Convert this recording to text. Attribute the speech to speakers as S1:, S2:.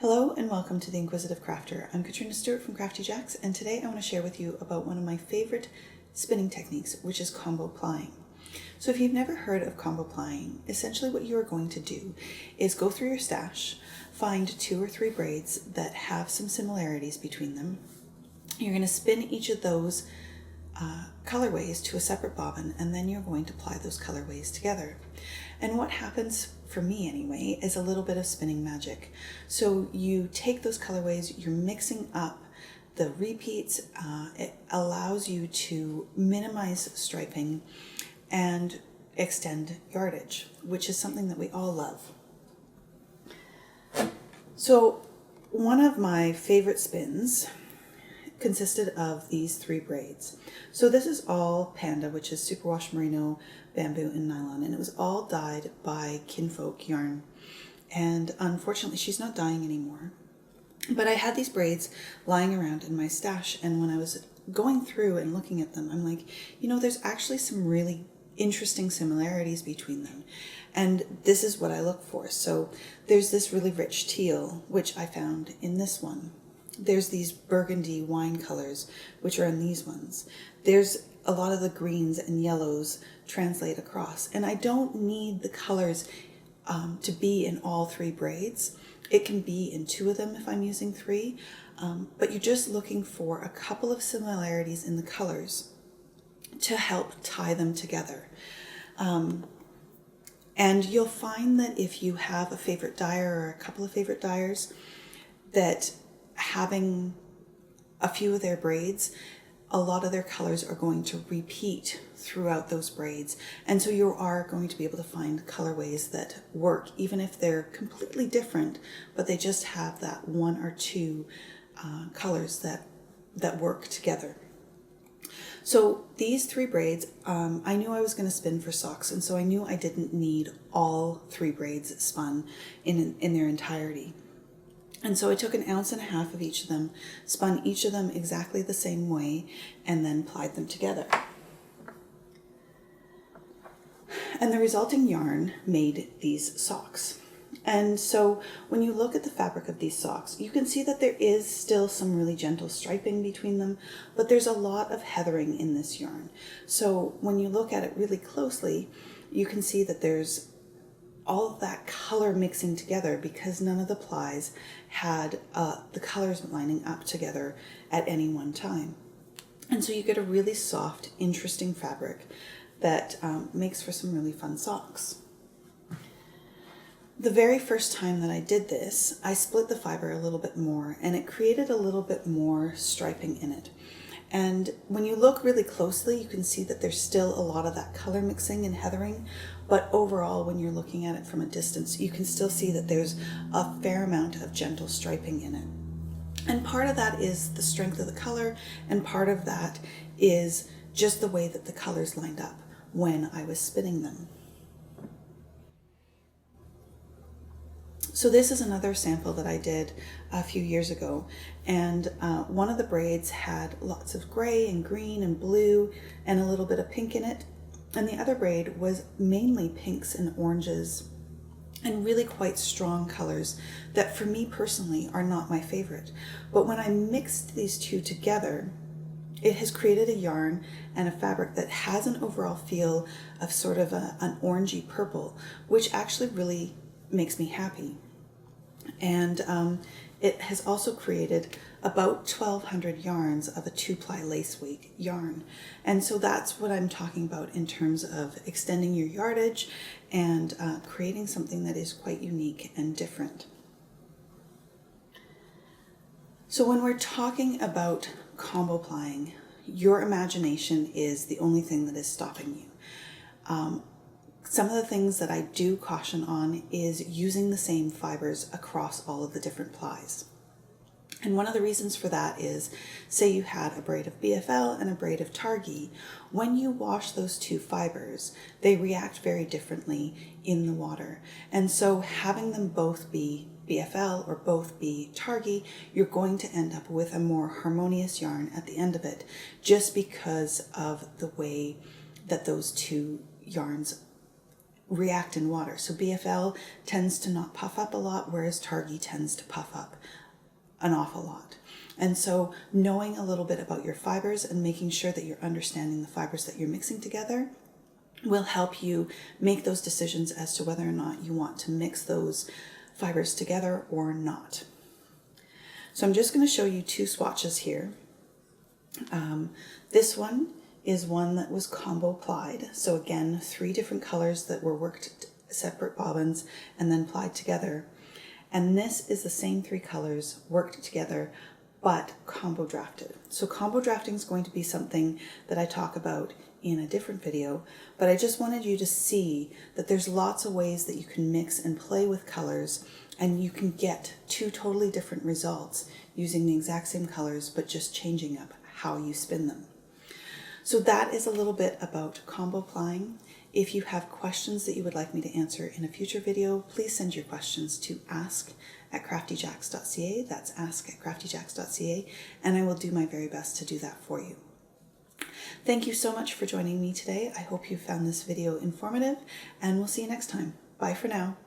S1: Hello and welcome to The Inquisitive Crafter. I'm Katrina Stewart from Crafty Jacks, and today I want to share with you about one of my favorite spinning techniques, which is combo plying. So if you've never heard of combo plying, essentially what you are going to do is go through your stash, find 2 or 3 braids that have some similarities between them. You're going to spin each of those colorways to a separate bobbin, and then you're going to ply those colorways together. And what happens, for me anyway, is a little bit of spinning magic. So you take those colorways, you're mixing up the repeats. It allows you to minimize striping and extend yardage, which is something that we all love. So one of my favorite spins consisted of these 3 braids. So this is all Panda, which is superwash merino, bamboo, and nylon, and it was all dyed by Kinfolk Yarn. And unfortunately, she's not dyeing anymore. But I had these braids lying around in my stash, and when I was going through and looking at them, I'm like, there's actually some really interesting similarities between them. And this is what I look for. So there's this really rich teal, which I found in this one. There's these burgundy wine colors, which are in these ones. There's a lot of the greens and yellows translate across. And I don't need the colors to be in all 3 braids. It can be in 2 of them if I'm using 3. But you're just looking for a couple of similarities in the colors to help tie them together. And you'll find that if you have a favorite dyer or a couple of favorite dyers, that having a few of their braids, a lot of their colors are going to repeat throughout those braids. And so you are going to be able to find colorways that work, even if they're completely different, but they just have that 1 or 2 colors that work together. So these 3 braids, I knew I was going to spin for socks, and so I knew I didn't need all 3 braids spun in their entirety. And so I took 1.5 ounces of each of them, spun each of them exactly the same way, and then plied them together. And the resulting yarn made these socks. And so when you look at the fabric of these socks, you can see that there is still some really gentle striping between them, but there's a lot of heathering in this yarn. So when you look at it really closely, you can see that there's all of that color mixing together because none of the plies had the colors lining up together at any one time. And so you get a really soft, interesting fabric that makes for some really fun socks. The very first time that I did this, I split the fiber a little bit more, and it created a little bit more striping in it. And when you look really closely, you can see that there's still a lot of that color mixing and heathering, but overall, when you're looking at it from a distance, you can still see that there's a fair amount of gentle striping in it. And part of that is the strength of the color, and part of that is just the way that the colors lined up when I was spinning them. So this is another sample that I did a few years ago, and one of the braids had lots of gray and green and blue and a little bit of pink in it, and the other braid was mainly pinks and oranges and really quite strong colors that for me personally are not my favorite. But when I mixed these 2 together, it has created a yarn and a fabric that has an overall feel of sort of an orangey purple, which actually really makes me happy. And it has also created about 1,200 yarns of a 2-ply lace weight yarn. And so that's what I'm talking about in terms of extending your yardage and creating something that is quite unique and different. So when we're talking about combo plying, your imagination is the only thing that is stopping you. Some of the things that I do caution on is using the same fibers across all of the different plies. And one of the reasons for that is, say you had a braid of BFL and a braid of Targhee, when you wash those 2 fibers, they react very differently in the water. And so having them both be BFL or both be Targhee, you're going to end up with a more harmonious yarn at the end of it, just because of the way that those 2 yarns react in water. So BFL tends to not puff up a lot, whereas Targhee tends to puff up an awful lot. And so knowing a little bit about your fibers and making sure that you're understanding the fibers that you're mixing together will help you make those decisions as to whether or not you want to mix those fibers together or not. So I'm just going to show you two swatches here. This one is one that was combo plied. So again, 3 different colors that were worked separate bobbins and then plied together. And this is the same 3 colors worked together but combo drafted. So combo drafting is going to be something that I talk about in a different video, but I just wanted you to see that there's lots of ways that you can mix and play with colors, and you can get 2 totally different results using the exact same colors but just changing up how you spin them. So that is a little bit about combo plying. If you have questions that you would like me to answer in a future video, please send your questions to ask@craftyjacks.ca. That's ask@craftyjacks.ca, and I will do my very best to do that for you. Thank you so much for joining me today. I hope you found this video informative, and we'll see you next time. Bye for now.